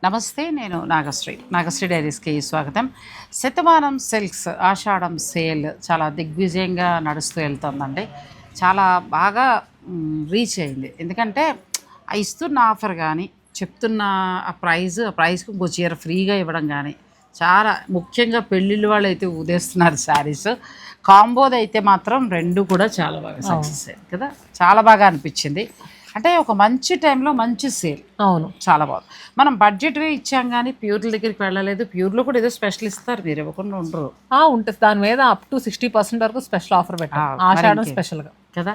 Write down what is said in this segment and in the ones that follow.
నమస్తే, నేను నాగశ్రీ డైరీస్కి స్వాగతం. శతమానం సిల్క్స్ ఆషాఢం సేల్ చాలా దిగ్విజయంగా నడుస్తూ వెళ్తుందండి. చాలా బాగా రీచ్ అయింది. ఎందుకంటే ఇస్తున్న ఆఫర్ కానీ చెప్తున్న ఆ ప్రైస్కి ఇంకో చీర ఫ్రీగా ఇవ్వడం కానీ చాలా ముఖ్యంగా పెళ్ళిళ్ళు వాళ్ళు అయితే ఊదేస్తున్నారు శారీస్. కాంబోది అయితే మాత్రం రెండు కూడా చాలా బాగా సక్సెస్ అయ్యింది కదా, చాలా బాగా అనిపించింది. అంటే ఒక మంచి టైంలో మంచి సేల్. అవును, చాలా బాగుంది. మనం బడ్జెట్వే ఇచ్చాం కానీ ప్యూర్ల దగ్గరికి వెళ్ళలేదు. ప్యూర్లో కూడా ఏదో స్పెషల్ ఇస్తారు, మీరు ఇవ్వకుండా ఉండరు. ఉంటుంది. దాని మీద అప్ టు 60% వరకు స్పెషల్ ఆఫర్ పెట్టారు ఆషాఢం స్పెషల్గా కదా,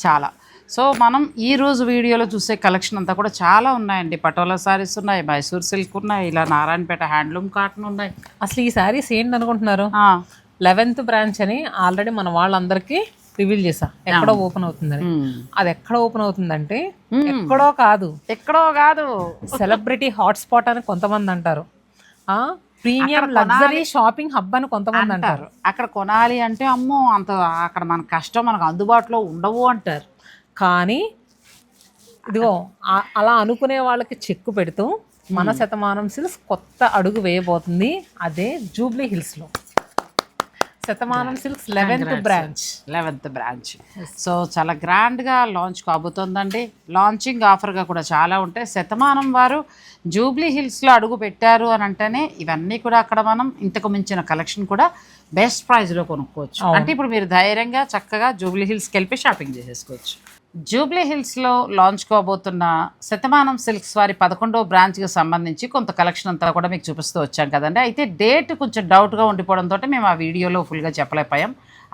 చాలా. సో మనం ఈరోజు వీడియోలో చూసే కలెక్షన్ అంతా కూడా చాలా ఉన్నాయండి. పటోలా సారీస్ ఉన్నాయి, మైసూర్ సిల్క్ ఉన్నాయి, ఇలా నారాయణపేట హ్యాండ్లూమ్ కాటన్ ఉన్నాయి. అసలు ఈ శారీస్ ఏంటి అనుకుంటున్నారు? 11th బ్రాంచ్ అని ఆల్రెడీ మన వాళ్ళందరికీ రివీల్ చేసా, ఎక్కడో ఓపెన్ అవుతుందని. అది ఎక్కడ ఓపెన్ అవుతుందంటే ఎక్కడో కాదు, సెలబ్రిటీ హాట్స్పాట్ అని కొంతమంది అంటారు, ప్రీమియం లగ్జరీ షాపింగ్ హబ్ అని కొంతమంది అంటారు. అక్కడ కొనాలి అంటే అమ్మో అంత అక్కడ మన కష్టం మనకు అందుబాటులో ఉండవు అంటారు. కానీ ఇదిగో అలా అనుకునే వాళ్ళకి చెక్కు పెడుతూ మన శతమానం సిల్క్స్ కొత్త అడుగు వేయబోతుంది. అదే జూబ్లీ హిల్స్లో Shatamanam silks 11th branch. So చాలా గ్రాండ్గా లాంచ్ కాబోతోందండి. లాంచింగ్ ఆఫర్గా కూడా చాలా ఉంటాయి. శతమానం వారు జూబ్లీ హిల్స్లో అడుగు పెట్టారు అని అంటేనే ఇవన్నీ కూడా అక్కడ మనం ఇంతకు మించిన కలెక్షన్ కూడా బెస్ట్ ప్రైస్లో కొనుక్కోవచ్చు. అంటే ఇప్పుడు మీరు ధైర్యంగా చక్కగా జూబ్లీ హిల్స్కి వెళ్ళి షాపింగ్ చేసేసుకోవచ్చు. జూబ్లీ హిల్స్లో లాంచ్ కాబోతున్న శతమానం సిల్క్స్ వారి 11వ బ్రాంచ్కి సంబంధించి కొంత కలెక్షన్ అంతా కూడా మీకు చూపిస్తూ వచ్చాం కదండి. అయితే డేట్ కొంచెం డౌట్గా ఉండిపోవడంతో మేము ఆ వీడియోలో ఫుల్గా చెప్పలేకపోయాం.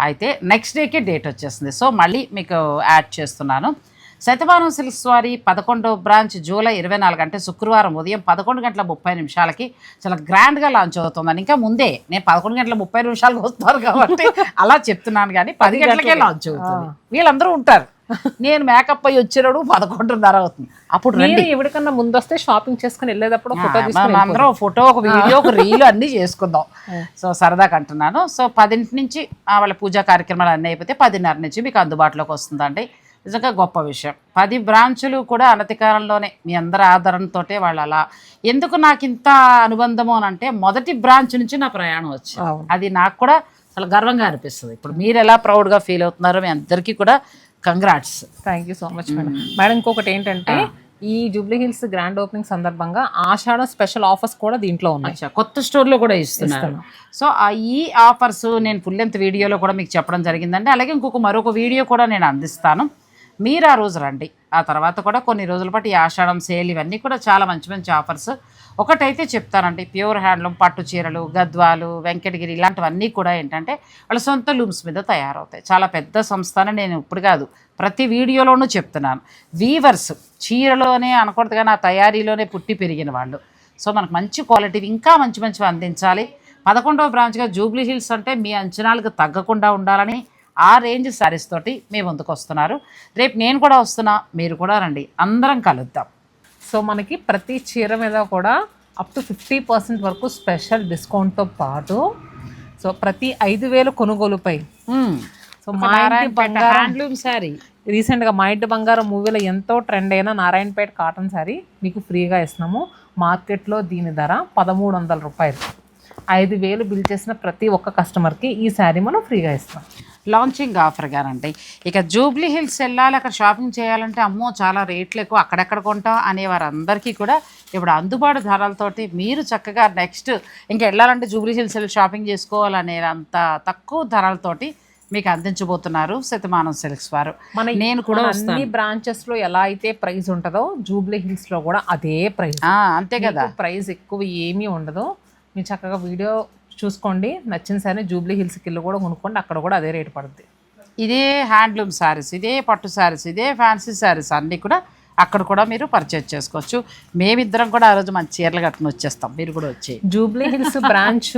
అయితే నెక్స్ట్ డేకే డేట్ వచ్చేసింది. సో మళ్ళీ మీకు యాడ్ చేస్తున్నాను. శతమానం సిల్క్స్ వారి 11వ బ్రాంచ్ జూలై 24 అంటే శుక్రవారం ఉదయం 11:30 చాలా గ్రాండ్గా లాంచ్ అవుతుందని. ఇంకా ముందే నేను 11:30 వస్తారు కాబట్టి అలా చెప్తున్నాను, కానీ 10 గంటలకే లాంచ్ అవుతుంది. వీళ్ళందరూ ఉంటారు. నేను మేకప్ అయ్యి వచ్చినాడు 11:30 అవుతుంది. అప్పుడు రండి, ఎవరికన్నా ముందు వస్తే షాపింగ్ చేసుకుని వెళ్ళేటప్పుడు అందరూ ఫోటో, ఒక వీడియో, ఒక రీల్ అన్నీ చేసుకుందాం. సో సరదాగా అంటున్నాను. సో 10 నుంచి వాళ్ళ పూజా కార్యక్రమాలు అన్నీ అయిపోతే 10:30 నుంచి మీకు అందుబాటులోకి వస్తుందండి. నిజంగా గొప్ప విషయం. 10 బ్రాంచులు కూడా అనతి కాలంలోనే మీ అందరి ఆదరణతో వాళ్ళు అలా. ఎందుకు నాకు ఇంత అనుబంధము అని అంటే మొదటి బ్రాంచ్ నుంచి నా ప్రయాణం వచ్చింది. అది నాకు కూడా చాలా గర్వంగా అనిపిస్తుంది. ఇప్పుడు మీరు ఎలా ప్రౌడ్గా ఫీల్ అవుతున్నారో మీ అందరికీ కూడా congrats. Thank you so much madam. Madam ఇంకొకటి ఏంటంటే ఈ జూబ్లీ హిల్స్ గ్రాండ్ ఓపెనింగ్ సందర్భంగా ఆషాఢం స్పెషల్ ఆఫర్స్ కూడా దీంట్లో ఉన్నాయి. కొత్త స్టోర్లో కూడా ఇస్తున్నాను. సో ఈ ఆఫర్స్ నేను ఫుల్ లెంత్ వీడియోలో కూడా మీకు చెప్పడం జరిగిందండి. అలాగే మరొక వీడియో కూడా నేను అందిస్తాను. మీరు ఆ రోజు రండి. ఆ తర్వాత కూడా కొన్ని రోజుల పాటు ఈ ఆషాఢం సేల్ ఇవన్నీ కూడా చాలా మంచి మంచి ఆఫర్స్. ఒకటైతే చెప్తానండి, ప్యూర్ హ్యాండ్లూమ్ పట్టు చీరలు, గద్వాలు, వెంకటగిరి ఇలాంటివన్నీ కూడా ఏంటంటే వాళ్ళ సొంత లూమ్స్ మీద తయారవుతాయి. చాలా పెద్ద సంస్థ అని నేను ఇప్పుడు కాదు, ప్రతి వీడియోలోనూ చెప్తున్నాను. వీవర్స్ చీరలోనే అనకూడదు కానీ ఆ తయారీలోనే పుట్టి పెరిగిన వాళ్ళు. సో మనకు మంచి క్వాలిటీ ఇంకా మంచి మంచివి అందించాలి. 11వ బ్రాంచ్గా జూబ్లీ హిల్స్ అంటే మీ అంచనాలకు తగ్గకుండా ఉండాలని ఆ రేంజ్ శారీస్ తోటి మీ ముందుకు వస్తున్నారు. రేపు నేను కూడా వస్తున్నా, మీరు కూడా రండి, అందరం కలుద్దాం. సో మనకి ప్రతి చీర మీద కూడా అప్ టు 50% వరకు స్పెషల్ డిస్కౌంట్తో పాటు సో ప్రతి 5,000 కొనుగోలుపై సో హ్యాండ్లూమ్ శారీ రీసెంట్గా మా ఇంటి బంగారం మూవీలో ఎంతో ట్రెండ్ అయిన నారాయణపేట కాటన్ శారీ మీకు ఫ్రీగా ఇస్తున్నాము. మార్కెట్లో దీని ధర 1,300 రూపాయలు. 5,000 బిల్ చేసిన ప్రతి ఒక్క కస్టమర్కి ఈ శారీ మనం ఫ్రీగా ఇస్తాం. లాంచింగ్ ఆఫర్గానండి. ఇక జూబ్లీ హిల్స్ వెళ్ళాలి, అక్కడ షాపింగ్ చేయాలంటే అమ్మో చాలా రేట్లు ఎక్కువ, అక్కడెక్కడ కొంటాం అనే వారందరికీ కూడా ఇప్పుడు అందుబాటు ధరలతోటి మీరు చక్కగా నెక్స్ట్ ఇంకా వెళ్ళాలంటే జూబ్లీ హిల్స్ వెళ్ళి షాపింగ్ చేసుకోవాలనే అంత తక్కువ ధరలతోటి మీకు అందించబోతున్నారు శతమానం సిల్క్స్ వారు. నేను కూడా అన్ని బ్రాంచెస్లో ఎలా అయితే ప్రైస్ ఉంటుందో జూబ్లీ హిల్స్లో కూడా అదే ప్రైస్. అంతే కదా, ప్రైస్ ఎక్కువ ఏమీ ఉండదు. మీరు చక్కగా వీడియో చూసుకోండి, నచ్చిన సరే జూబ్లీ హిల్స్కి వెళ్ళి కూడా కొనుక్కోండి, అక్కడ కూడా అదే రేటు పడుతుంది. ఇదే హ్యాండ్లూమ్ శారీస్, ఇదే పట్టు శారీస్, ఇదే ఫ్యాన్సీ శారీస్ అన్నీ కూడా అక్కడ కూడా మీరు పర్చేజ్ చేసుకోవచ్చు. మేమిద్దరం కూడా ఆ రోజు మంచి చీరలు కట్టుకుని వచ్చేస్తాం, మీరు కూడా వచ్చి. జూబ్లీ హిల్స్ బ్రాంచ్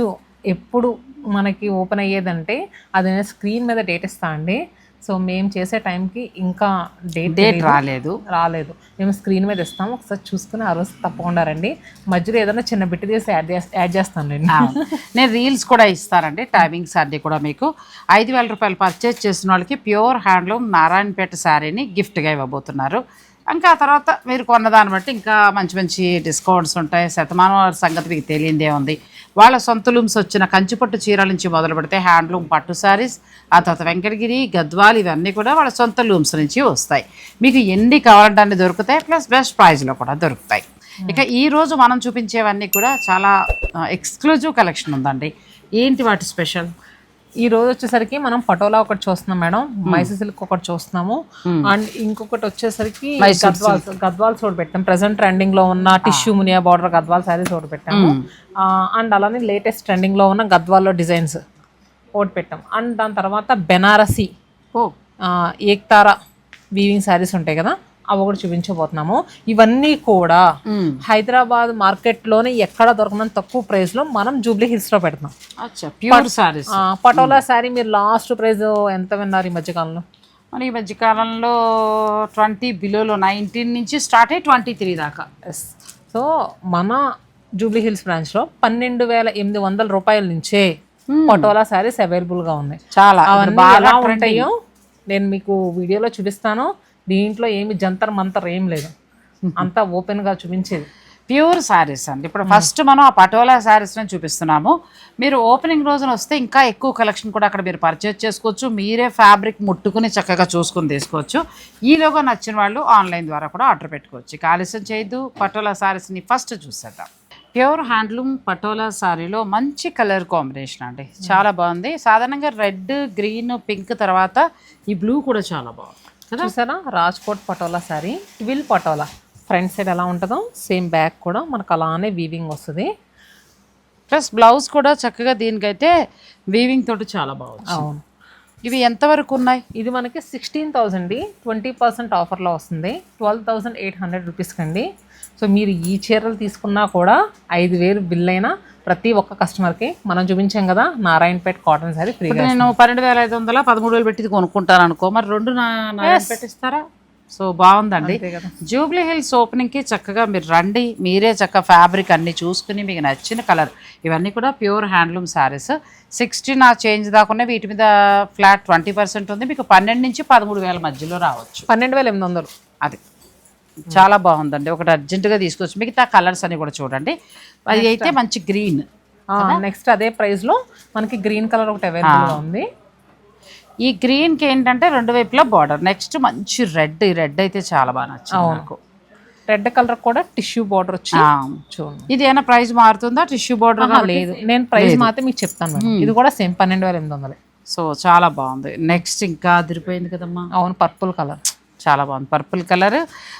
ఎప్పుడు మనకి ఓపెన్ అయ్యేదంటే అది స్క్రీన్ మీద డేట్ ఇస్తా అండి. సో మేము చేసే టైంకి ఇంకా డేట్ రాలేదు. మేము స్క్రీన్ మీద ఇస్తాము, ఒకసారి చూసుకుని ఆ రోజు తప్పకుండా రండి. మధ్యలో ఏదైనా చిన్న బిట్ తీసి యాడ్ చేస్తాను నేను రీల్స్ కూడా ఇస్తానండి. టైమింగ్స్ అన్నీ కూడా మీకు 5,000 రూపాయలు పర్చేజ్ చేసిన వాళ్ళకి ప్యూర్ హ్యాండ్లూమ్ నారాయణపేట శారీని గిఫ్ట్గా ఇవ్వబోతున్నారు. ఇంకా ఆ తర్వాత మీరు కొన్నదాన్ని బట్టి ఇంకా మంచి మంచి డిస్కౌంట్స్ ఉంటాయి. శతమానం వారి సంగతి మీకు తెలియందే ఉంది. వాళ్ళ సొంత లూమ్స్ వచ్చిన కంచిపట్టు చీరల నుంచి మొదలు పెడితే హ్యాండ్లూమ్ పట్టు శారీస్, ఆ తర్వాత వెంకటగిరి, గద్వాల్ ఇవన్నీ కూడా వాళ్ళ సొంత లూమ్స్ నుంచి వస్తాయి. మీకు ఎన్ని కావాలంటే అన్ని దొరుకుతాయి, ప్లస్ బెస్ట్ ప్రైస్లో కూడా దొరుకుతాయి. ఇక ఈరోజు మనం చూపించేవన్నీ కూడా చాలా ఎక్స్క్లూజివ్ కలెక్షన్ ఉందండి. ఏంటి వాటి స్పెషల్? ఈ రోజు వచ్చేసరికి మనం పటోలా ఒకటి చూస్తున్నాం మేడం, మైసూర్ సిల్క్ ఒకటి చూస్తున్నాము, అండ్ ఇంకొకటి వచ్చేసరికి గద్వాల్స్ ఒకటి పెట్టాం. ప్రెసెంట్ ట్రెండింగ్ లో ఉన్న టిష్యూ మునియా బార్డర్ గద్వాల్ శారీస్ ఒకటి పెట్టాము. అండ్ అలానే లేటెస్ట్ ట్రెండింగ్ లో ఉన్న గద్వాల్లో డిజైన్స్ ఒకటి పెట్టాం. అండ్ దాని తర్వాత బెనారసి ఏక్తారా వీవింగ్ శారీస్ ఉంటాయి కదా, అవి ఒకటి చూపించబోతున్నాము. ఇవన్నీ కూడా హైదరాబాద్ మార్కెట్ లోనే ఎక్కడ దొరకనంత తక్కువ ప్రైస్ లో మనం జూబ్లీ హిల్స్ లో పెడతాం. ప్యూర్ సారీస్. పటోలా శారీ మీరు లాస్ట్ ప్రైస్ ఎంత విన్నారు ఈ మధ్యకాలంలో? ఈ మధ్యకాలంలో 20 బిలోలో 19 నుంచి స్టార్ట్ అయ్యి 23 దాకా. సో మన జూబ్లీ హిల్స్ బ్రాంచ్ లో 12,800 రూపాయల నుంచే పటోలా శారీస్ అవైలబుల్ గా ఉన్నాయి. చాలా అవన్నీ ఎలా ఉంటాయో నేను మీకు వీడియోలో చూపిస్తాను. దీంట్లో ఏమి జంతర్ మంతర్ ఏం లేదు, అంతా ఓపెన్ గా చూపించేది ప్యూర్ శారీస్ అండి. ఇప్పుడు ఫస్ట్ మనం ఆ పటోలా శారీస్ని చూపిస్తున్నాము. మీరు ఓపెనింగ్ రోజున వస్తే ఇంకా ఎక్కువ కలెక్షన్ కూడా అక్కడ మీరు పర్చేజ్ చేసుకోవచ్చు. మీరే ఫ్యాబ్రిక్ ముట్టుకుని చక్కగా చూసుకుని తీసుకోవచ్చు. ఈలోగా నచ్చిన వాళ్ళు ఆన్లైన్ ద్వారా కూడా ఆర్డర్ పెట్టుకోవచ్చు. ఆలస్యం చేయొద్దు, పటోలా శారీస్ని ఫస్ట్ చూసేద్దాం. ప్యూర్ హ్యాండ్లూమ్ పటోలా శారీలో మంచి కలర్ కాంబినేషన్ అండి, చాలా బాగుంది. సాధారణంగా రెడ్, గ్రీన్, పింక్ తర్వాత ఈ బ్లూ కూడా చాలా బాగుంది. చూసారా, Rajkot patola sari, twill patola. Front side ఎలా ఉంటుందో సేమ్ బ్యాక్ కూడా మనకు అలానే వీవింగ్ వస్తుంది. ప్లస్ బ్లౌజ్ కూడా చక్కగా దీనికైతే వీవింగ్ తోటి చాలా బాగుంది. అవును. ఇవి ఎంతవరకు ఉన్నాయి? ఇది మనకి 16,000 20% ఆఫర్లో వస్తుంది. 12,800 రూపీస్కి అండి. సో మీరు ఈ చీరలు తీసుకున్నా కూడా 5,000 బిల్ అయినా ప్రతి ఒక్క కస్టమర్కి మనం చూపించాం కదా నారాయణపేట కాటన్ శారీ ఫ్రీగా. నేను 12,500 13,000 పెట్టి కొనుక్కుంటాను అనుకో, మరి 2 నారాయణపేట ఇస్తారా? సో బాగుందండి. జూబ్లీ హిల్స్ ఓపెనింగ్కి చక్కగా మీరు రండి, మీరే చక్కగా ఫ్యాబ్రిక్ అన్నీ చూసుకుని మీకు నచ్చిన కలర్. ఇవన్నీ కూడా ప్యూర్ హ్యాండ్లూమ్ శారీస్. 16 చేంజ్ దాకా వీటి మీద ఫ్లాట్ 20% ఉంది. మీకు 12 నుంచి 13,000 మధ్యలో రావచ్చు. 12,800. అది చాలా బాగుందండి. ఒకటి అర్జెంటుగా తీసుకోవచ్చు. మిగతా కలర్స్ అన్ని కూడా చూడండి. అది అయితే మంచి గ్రీన్. నెక్స్ట్ అదే ప్రైస్లో మనకి గ్రీన్ కలర్ ఒకటి అవైలబుల్గా ఉంది. ఈ గ్రీన్కి ఏంటంటే 2 వైపులా బార్డర్. నెక్స్ట్ మంచి రెడ్. ఈ రెడ్ అయితే చాలా బాగా నచ్చింది నాకు. రెడ్ కలర్ కూడా టిష్యూ బార్డర్ వచ్చి చూడండి. ఇది ఏమైనా ప్రైస్ మారుతుందా? టిష్యూ బార్డర్ లేదు, నేను ప్రైస్ మాత్రం మీకు చెప్తాను. ఇది కూడా సేమ్ 12,800. సో చాలా బాగుంది. నెక్స్ట్ ఇంకా అదిరిపోయింది కదమ్మా. అవును, పర్పుల్ కలర్ చాలా బాగుంది. పర్పుల్ కలర్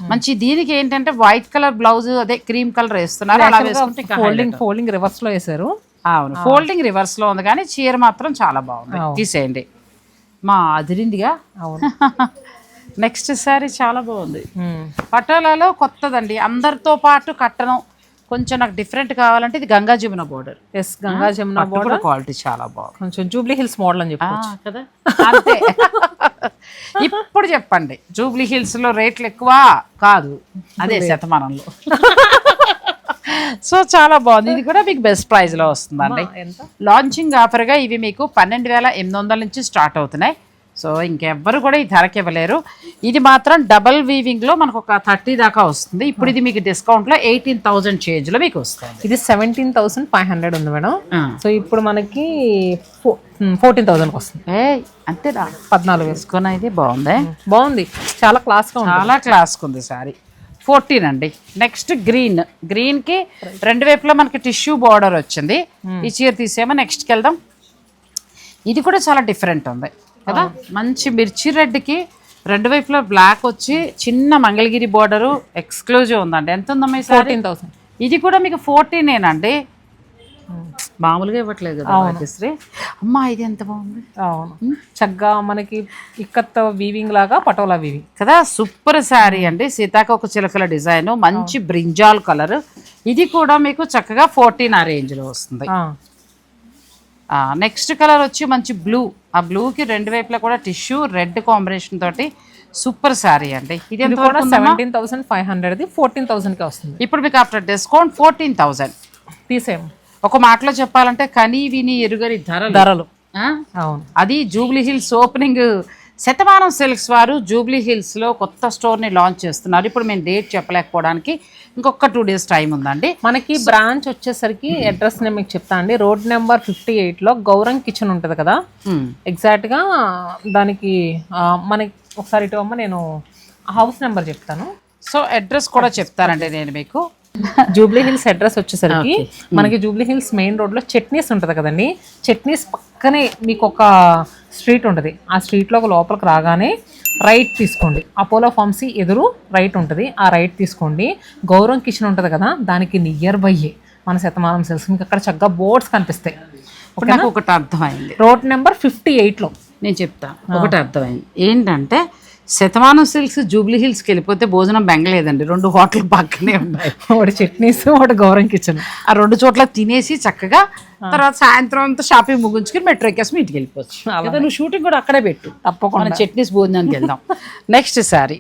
మంచి. దీనికి ఏంటంటే వైట్ కలర్ బ్లౌజ్, అదే క్రీమ్ కలర్ వేస్తున్నారు. అలా వేసుకుంటే ఫోల్డింగ్ రివర్స్ లో వేసారు. అవును, ఫోల్డింగ్ రివర్స్ లో ఉంది, కానీ చీర మాత్రం చాలా బాగుంది. తీసేయండి మా అదిరిందిగా. అవును. నెక్స్ట్ సారీ చాలా బాగుంది. పటోలాలో కొత్తదండి, అందరితో పాటు కట్టడం కొంచెం నాకు డిఫరెంట్ కావాలంటే ఇది Ganga Jamuna border. Yes, Ganga Jamuna border quality చాలా బాగుంది. కొంచెం జూబ్లీ హిల్స్ మోడల్ అని చెప్పొచ్చు కదా. అంతే. ఇప్పుడు చెప్పండి, జూబ్లీ హిల్స్ లో రేట్లు ఎక్కువ కాదు, అదే శతమానంలో. సో చాలా బాగుంది. ఇది కూడా మీకు బెస్ట్ ప్రైస్ లో వస్తుందండి. లాంచింగ్ ఆఫర్ గా ఇవి మీకు 12,800 నుంచి స్టార్ట్ అవుతున్నాయి. సో ఇంకెవ్వరు కూడా ఈ ధరకి ఇవ్వలేరు. ఇది మాత్రం డబల్ వీవింగ్ లో మనకు ఒక 30 దాకా వస్తుంది. ఇప్పుడు ఇది మీకు డిస్కౌంట్ లో 18,000 చేంజ్ లో మీకు వస్తుంది. ఇది 17,500 ఉంది మేడం. సో ఇప్పుడు మనకి 14,000 వస్తుంది. అంతేనా? 14 వేసుకున్నా. ఇది బాగుంది, బాగుంది, చాలా క్లాస్ గా, చాలా క్లాస్ ఉంది సారీ. 14 అండి. Next green. గ్రీన్ కి 2 వైపులా మనకి టిష్యూ బార్డర్ వచ్చింది. ఈ చీర తీసేమో నెక్స్ట్కి వెళ్దాం. ఇది కూడా చాలా డిఫరెంట్ ఉంది కదా. మంచి మిర్చి రెడ్కి 2 వైపులా బ్లాక్ వచ్చి చిన్న మంగళగిరి బార్డరు ఎక్స్క్లూజివ్ ఉందండి. ఎంత ఉందమ్మా? 14,000. ఇది కూడా మీకు 14 మామూలుగా ఇవ్వట్లేదు కదా రాజశ్రీ. అమ్మా ఇది ఎంత బాగుంది. అవును, చక్కగా మనకి ఇక్కత్ వీవింగ్ లాగా పటోలా వీవింగ్ కదా. సూపర్ శారీ అండి. సీతాకోక చిలకల డిజైన్, మంచి బ్రింజాల్ కలర్. ఇది కూడా మీకు చక్కగా 14 రేంజ్ లో వస్తుంది. నెక్స్ట్ కలర్ వచ్చి మంచి బ్లూ. ఆ బ్లూకి 2 వైపులా కూడా టిష్యూ రెడ్ కాంబినేషన్ తోటి సూపర్ శారీ అండి. ఇది కూడా 17,500, 14,000 కి వస్తుంది. ఇప్పుడు మీకు ఆఫ్టర్ డిస్కౌంట్ 14,000 తీసేయం. ఒక మాటలో చెప్పాలంటే కనీ విని ఎరుగని ధరలు. అవును, అది Jubilee hills opening Shatamanam silks వారు జూబ్లీ హిల్స్లో కొత్త స్టోర్ని లాంచ్ చేస్తున్నారు. ఇప్పుడు మేము డేట్ చెప్పలేకపోవడానికి ఇంకొక 2 days టైం ఉందండి. మనకి బ్రాంచ్ వచ్చేసరికి అడ్రస్ నేను మీకు చెప్తా అండి. రోడ్ నెంబర్ 58లో గౌరంగ్ కిచెన్ ఉంటుంది కదా, ఎగ్జాక్ట్గా దానికి మనకి ఒకసారి ఇటు అమ్మ నేను హౌస్ నెంబర్ చెప్తాను. సో అడ్రస్ కూడా చెప్తానండి నేను మీకు. జూబ్లీ హిల్స్ అడ్రస్ వచ్చేసరికి మనకి జూబ్లీ హిల్స్ మెయిన్ రోడ్లో చట్నీస్ ఉంటుంది కదండి, చట్నీస్ పక్కనే మీకు ఒక స్ట్రీట్ ఉంటుంది. ఆ స్ట్రీట్లో ఒక లోపలికి రాగానే రైట్ తీసుకోండి, అపోలో ఫార్మసీ ఎదురు రైట్ ఉంటుంది, ఆ రైట్ తీసుకోండి. గౌరవ్ కిచెన్ ఉంటుంది కదా, దానికి నియర్ బై మన శతమానం సిల్క్స్. మీకు అక్కడ చక్కగా బోర్డ్స్ కనిపిస్తాయి. నాకు ఒకటి అర్థమైంది, రోడ్ నెంబర్ 58లో నేను చెప్తాను. ఒకటి అర్థమైంది ఏంటంటే, శతమానం సిల్క్స్ జూబ్లీ హిల్స్కి వెళ్ళిపోతే భోజనం బెంగలేదండి, 2 హోటల్ పక్కనే ఉన్నాయి. ఒకటి చట్నీస్, ఒకటి గౌరవ్ కిచెన్. ఆ 2 చోట్ల తినేసి చక్కగా తర్వాత సాయంత్రం అంతా షాపింగ్ ముగించుకుని మెట్రో ఎక్కేసి మీ ఇంటికి వెళ్ళిపోవచ్చు. లేదా నువ్వు షూటింగ్ కూడా అక్కడే పెట్టు, తప్పకుండా చట్నీస్ భోజనానికి వెళ్దాం. నెక్స్ట్ శారీ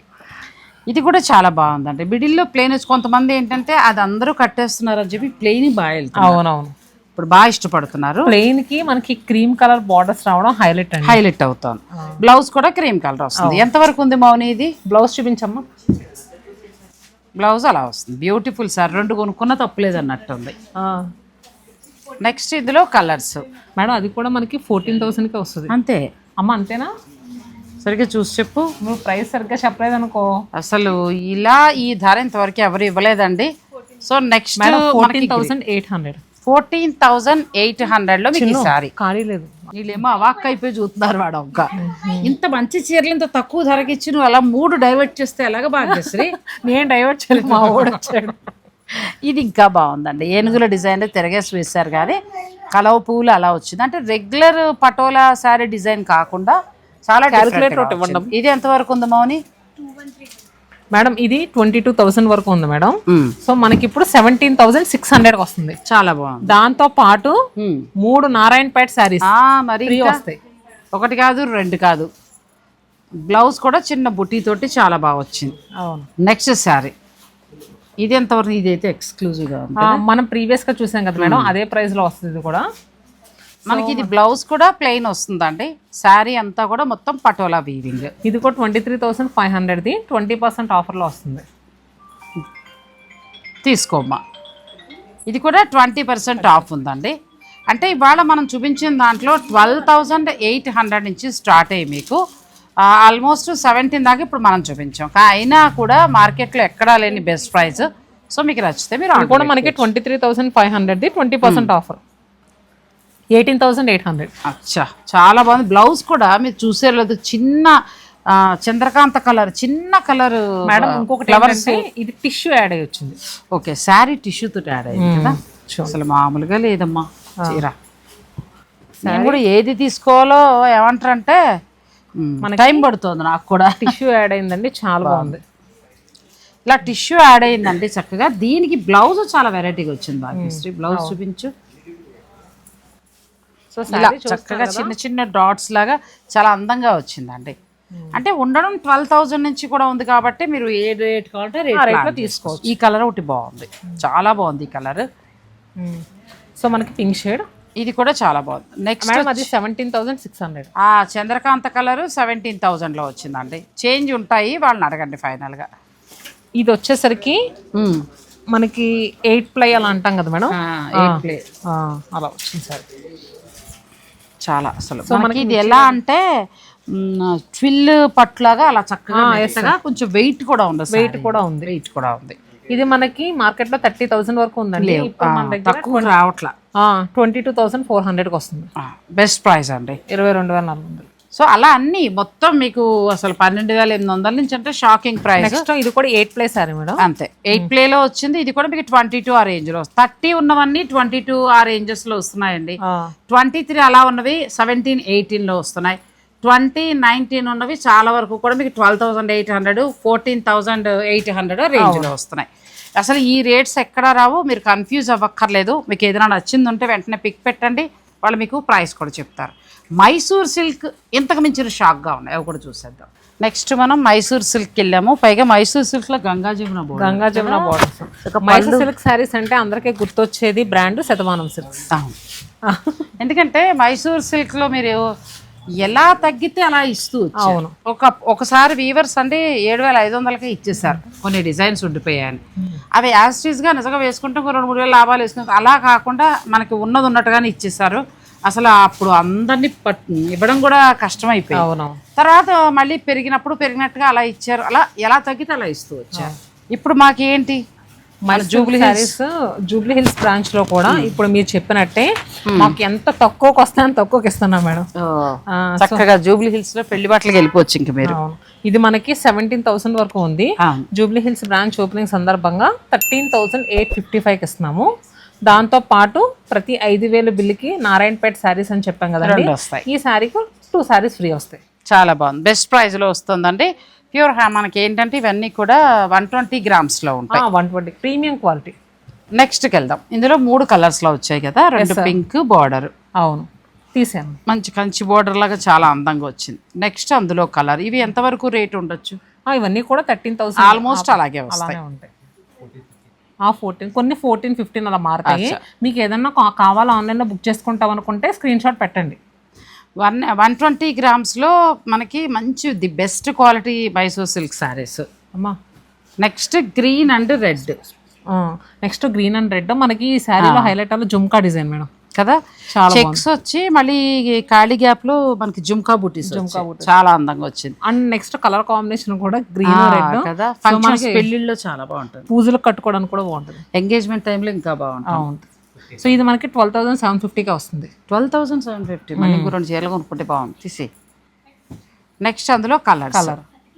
ఇది కూడా చాలా బాగుందండి. మిడిల్లో ప్లెయిన్ వచ్చి కొంతమంది ఏంటంటే అది అందరూ కట్టేస్తున్నారు అని చెప్పి ప్లెయిన్ బాగా వెళ్తుంది. అవునవును, ఇప్పుడు బాగా ఇష్టపడుతున్నారు. ప్లెయిన్ కి మనకి క్రీమ్ కలర్ బార్డర్స్ రావడం హైలైట్ అండి, హైలైట్ అవుతాం. బ్లౌజ్ కూడా క్రీమ్ కలర్ వస్తుంది. ఎంత వరకు ఉంది మౌని ఇది? బ్లౌజ్ చూపించమ్మా. బ్లౌజ్ అలా వస్తుంది, బ్యూటిఫుల్ సార్. 2 కొనుక్కున్న తప్పులేదు అన్నట్టు ఉంది. నెక్స్ట్ ఇందులో కలర్స్ మేడం, అది కూడా మనకి 14,000కే వస్తుంది అంతే అమ్మ. అంతేనా? సరిగ్గా చూసి చెప్పు. నువ్వు ప్రైస్ సరిగ్గా చెప్పలేదు అనుకో. అసలు ఇలా ఈ ధర ఇంతవరకు ఎవరు ఇవ్వలేదండి. So next 14,800. 14,800లో మీకు సారీ ఖాళీ లేదు. వీళ్ళేమో అవాక్ అయిపోయి చూస్తున్నారు. వాడు ఒక్క ఇంత మంచి చీరలు ఇంత తక్కువ ధరకి ఇచ్చి నువ్వు అలా 3 డైవర్ట్ చేస్తే ఎలాగ భాగ్యశ్రీ? నేను డైవర్ట్ చేయలేదు, మా వాడు వచ్చాడు. ఇది ఇంకా బాగుందండి. ఏనుగుల డిజైన్ తిరగేసి వేశారు కానీ కలవ పువ్వులు అలా వచ్చింది. అంటే రెగ్యులర్ పటోలా శారీ డిజైన్ కాకుండా చాలా క్యాలిక్యులేటర్ ఇవ్వండి. ఇది ఎంతవరకు ఉంది మౌని? మేడం ఇది 22,000 వరకు ఉంది మేడం. సో మనకి ఇప్పుడు 17,600 వస్తుంది. చాలా బాగుంది. దాంతో పాటు 3 నారాయణపేట శారీస్ మరి వస్తాయి. 1 కాదు 2 కాదు. బ్లౌజ్ కూడా చిన్న బుట్టి తోటి చాలా బాగా వచ్చింది. అవును. నెక్స్ట్ శారీ ఇది ఎంతవరకు? ఇది అయితే ఎక్స్క్లూజివ్ గా ఉంది. మనం ప్రీవియస్ గా చూసాం కదా మేడం, అదే ప్రైస్ లో వస్తుంది ఇది కూడా. మనకి ఇది బ్లౌజ్ కూడా ప్లెయిన్ వస్తుందండి. శారీ అంతా కూడా మొత్తం పటోలా వీవింగ్. ఇది కూడా 23,500ది 20% ఆఫర్లో వస్తుంది. తీసుకోమ్మా. ఇది కూడా 20% ఆఫ్ ఉందండి. అంటే ఇవాళ మనం చూపించిన దాంట్లో 12,800 నుంచి స్టార్ట్ అయ్యి మీకు ఆల్మోస్ట్ 17 దాకా ఇప్పుడు మనం చూపించాం. అయినా కూడా మార్కెట్లో ఎక్కడా లేని బెస్ట్ ప్రైస్. సో మీకు నచ్చితే మీరు కూడా మనకి 23,500ది 20% ఆఫర్ 18,800. అచ్చా, చాలా బాగుంది. బ్లౌజ్ కూడా మీరు చూసేలేదు, చిన్న చంద్రకాంత కలర్, చిన్న కలర్ మేడం. ఇంకొకటి ఫ్లవర్స్, ఇది టిష్యూ యాడ్ అయ్యి వచ్చింది. ఓకే, శారీ టిష్యూ తోటి యాడ్ అయ్యింది కదా. అసలు మామూలుగా లేదమ్మా చీర. నేను కూడా ఏది తీసుకోవాలో ఏమంటారంటే టైం పడుతుంది నాకు కూడా. టిష్యూ యాడ్ అయిందండి, చాలా బాగుంది. ఇలా టిష్యూ యాడ్ అయిందండి చక్కగా. దీనికి బ్లౌజ్ చాలా వెరైటీగా వచ్చింది. భాగ్యశ్రీ బ్లౌజ్ చూపించు. సో ఇలా చక్కగా చిన్న చిన్న డాట్స్ లాగా చాలా అందంగా వచ్చిందండి. అంటే ఉండడం 12,000 నుంచి కూడా ఉంది కాబట్టి మీరు ఏ రేట్ కావాలంటే రేట్లో తీసుకోవచ్చు. ఈ కలర్ ఒకటి బాగుంది, చాలా బాగుంది ఈ కలర్. సో మనకి పింక్ షేడ్ ఇది కూడా చాలా బాగుంది. నెక్స్ట్ అది 17,600. చంద్రకాంత కలర్ 17,000లో వచ్చిందండి. చేంజ్ ఉంటాయి, వాళ్ళని అడగండి ఫైనల్ గా. ఇది వచ్చేసరికి మనకి 8 ప్లై అలా అంటాం కదా మేడం, 8 ప్లై అలా వచ్చింది సార్. చాలా అసలు మనకి ఇది ఎలా అంటే ట్విల్ పట్లాగా అలా చక్కగా కొంచెం వెయిట్ కూడా ఉంది. వెయిట్ కూడా ఉంది. ఇది మనకి మార్కెట్ లో 30,000 వరకు ఉందండి. తక్కువ రావట్లా. 22,400కి వస్తుంది. బెస్ట్ ప్రైస్ అండి, 22,400. సో అలా అన్ని మొత్తం మీకు అసలు 12,800 నుంచి అంటే షాకింగ్ ప్రైస్. నెక్స్ట్ ఇది కూడా 8 ప్లే సారీ మేడం, అంతే 8 ప్లేలో వచ్చింది. ఇది కూడా మీకు 22 ఆ రేంజ్ లో, 30 ఉన్నవన్నీ 22 ఆ రేంజెస్ లో వస్తున్నాయండి. 23 అలా ఉన్నవి 17, 18 లో వస్తున్నాయి. 20, 19 ఉన్నవి చాలా వరకు కూడా మీకు 12,800, 14,800 రేంజ్ లో వస్తున్నాయి. అసలు ఈ రేట్స్ ఎక్కడా రావు, మీరు కన్ఫ్యూజ్ అవ్వక్కర్లేదు. మీకు ఏదైనా నచ్చింది ఉంటే వెంటనే పిక్ పెట్టండి, వాళ్ళు మీకు ప్రైస్ కూడా చెప్తారు. మైసూర్ సిల్క్ ఇంతకు మించిన షాక్గా ఉన్నాయి, అవి కూడా చూసేద్దాం. నెక్స్ట్ మనం మైసూర్ సిల్క్కి వెళ్ళాము. పైగా మైసూర్ సిల్క్ లో గంగా జమున బోర్డర్స్. మైసూర్ సిల్క్ శారీస్ అంటే అందరికీ గుర్తొచ్చేది బ్రాండ్ శతమానం సిల్క్స్. ఎందుకంటే మైసూర్ సిల్క్ లో మీరు ఎలా తగ్గితే అలా ఇస్తూ వచ్చారు. అవును. ఒకసారి వీవర్స్ అంటే 7,500కే ఇచ్చేసారు, కొన్ని డిజైన్స్ ఉండిపోయాయని. అవి యాస్టీస్గా నిజంగా వేసుకుంటే 2-3 వేలు లాభాలు వేసుకుంటారు. అలా కాకుండా మనకి ఉన్నది ఉన్నట్టుగానే ఇచ్చేసారు. అసలు అప్పుడు అందరినీ ఇవ్వడం కూడా కష్టమైపోయింది. అవును. తర్వాత మళ్ళీ పెరిగినట్టుగా అలా ఇచ్చారు. అలా ఎలా తగ్గితే అలా ఇస్తూ వచ్చారు. ఇప్పుడు మాకేంటి మన జూబ్లీ హిల్స్ బ్రాంచ్ లో కూడా ఇప్పుడు మీరు చెప్పినట్టే మాకు ఎంత తక్కువకి వస్తాయని తక్కువకి ఇస్తున్నాం మేడం. చక్కగా జూబ్లీ హిల్స్ లో పెళ్లి బట్టలకి వెళ్ళిపోవచ్చు ఇంక మీరు. ఇది మనకి 17,000 వరకు ఉంది. జూబ్లీ హిల్స్ బ్రాంచ్ ఓపెనింగ్ సందర్భంగా 13,855కి ఇస్తున్నాము. దాంతో పాటు ప్రతి 5,000 బిల్లుకి నారాయణపేట శారీస్ అని చెప్పాం కదండి, ఈ శారీకి 2 శారీస్ ఫ్రీ వస్తాయి. చాలా బాగుంది, బెస్ట్ ప్రైస్ లో వస్తుందండి. ప్యూర్ మనకి ఏంటంటే ఇవన్నీ కూడా 120 grams లో ఉంటాయి. 120 ప్రీమియం క్వాలిటీ. నెక్స్ట్కి వెళ్దాం. ఇందులో 3 కలర్స్ లో వచ్చాయి కదా, 2 పింక్ బార్డర్. అవును, తీసాను. మంచి కంచి బార్డర్ లాగా చాలా అందంగా వచ్చింది. నెక్స్ట్ అందులో కలర్. ఇవి ఎంతవరకు రేట్ ఉండొచ్చు? ఇవన్నీ కూడా 13,000 ఆల్మోస్ట్ అలాగే వస్తాయి. ఉంటాయి. 14, కొన్ని 14, 15 అలా మారుతాయి. మీకు ఏదన్నా కావాలా ఆన్లైన్లో బుక్ చేసుకుంటాం అనుకుంటే స్క్రీన్ షాట్ పెట్టండి. 120 grams లో మనకి మంచి the best quality Mysore silk saris. అమ్మా next green and red. Next green and red మనకి ఈ శారీలో హైలైట్ అవ్వాలి జుమ్కా డిజైన్ మేడం కదా. చెక్స్ వచ్చి మళ్ళీ ఖాళీ గ్యాప్ లో మనకి జుమ్కా బూటీస్ చాలా అందంగా వచ్చింది. అండ్ నెక్స్ట్ కలర్ కాంబినేషన్ కూడా గ్రీన్ రెడ్ కదా. ఫంక్షన్స్ పెళ్లిళ్ళలో చాలా బాగుంటుంది, పూజలకు కట్టుకోవడానికి కూడా బాగుంటుంది, ఎంగేజ్మెంట్ టైంలో ఇంకా బాగుంటుంది. సో ఇది మనకి 12,750గా వస్తుంది. 12,750. మళ్ళీ 2 చీరలు కొనుక్కుంటే బాగుంది. తీసి నెక్స్ట్ అందులో కలర్.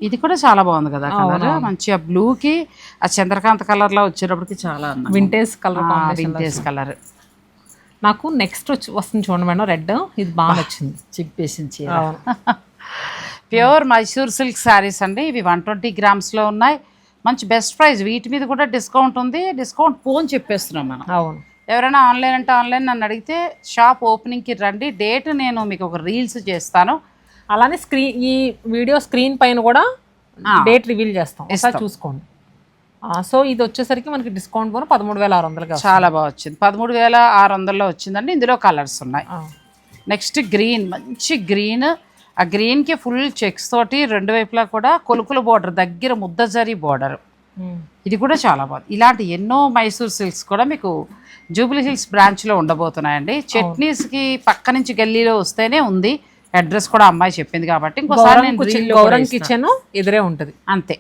ఇది కూడా చాలా బాగుంది కదా కలర్. మంచిగా బ్లూకి ఆ చంద్రకాంత్ కలర్ లో వచ్చేటప్పటికి చాలా వింటేజ్ కలర్. నాకు నెక్స్ట్ వస్తుంది చూడండి మేడం, రెడ్. ఇది బాగా నచ్చింది, చిప్పేసింది చీర. ప్యూర్ మైసూర్ సిల్క్ శారీస్ అండి. ఇవి 120 grams లో ఉన్నాయి. మంచి బెస్ట్ ప్రైస్. వీటి మీద కూడా డిస్కౌంట్ ఉంది. డిస్కౌంట్ పోని చెప్పేస్తున్నాం మనం. అవును. ఎవరైనా ఆన్లైన్ అంటే ఆన్లైన్, నన్ను అడిగితే షాప్ ఓపెనింగ్కి రండి. డేట్ నేను మీకు ఒక రీల్స్ చేస్తాను. అలానే ఈ వీడియో స్క్రీన్ పైన కూడా డేట్ రివీల్ చేస్తాం, ఒకసారి చూసుకోండి. సో ఇది వచ్చేసరికి మనకి డిస్కౌంట్ పోను 13,600గా చాలా బాగా వచ్చింది. 13,600లో వచ్చిందండి. ఇందులో కలర్స్ ఉన్నాయి. నెక్స్ట్ గ్రీన్, మంచి గ్రీన్. ఆ గ్రీన్కి ఫుల్ చెక్స్ తోటి 2 వైపులా కూడా కొలుకుల బోర్డర్, దగ్గర ముద్దజరీ బోర్డర్. ఇది కూడా చాలా బాగుంది. ఇలాంటి ఎన్నో మైసూర్ సిల్క్స్ కూడా మీకు జూబ్లీ హిల్స్ బ్రాంచ్లో ఉండబోతున్నాయండి. చట్నీస్కి పక్క నుంచి గల్లీలో వస్తేనే ఉంది. అడ్రస్ కూడా అమ్మాయి చెప్పింది కాబట్టి ఇంకోసారి గౌరం కిచెన్ ఎదురే ఉంటుంది అంతే.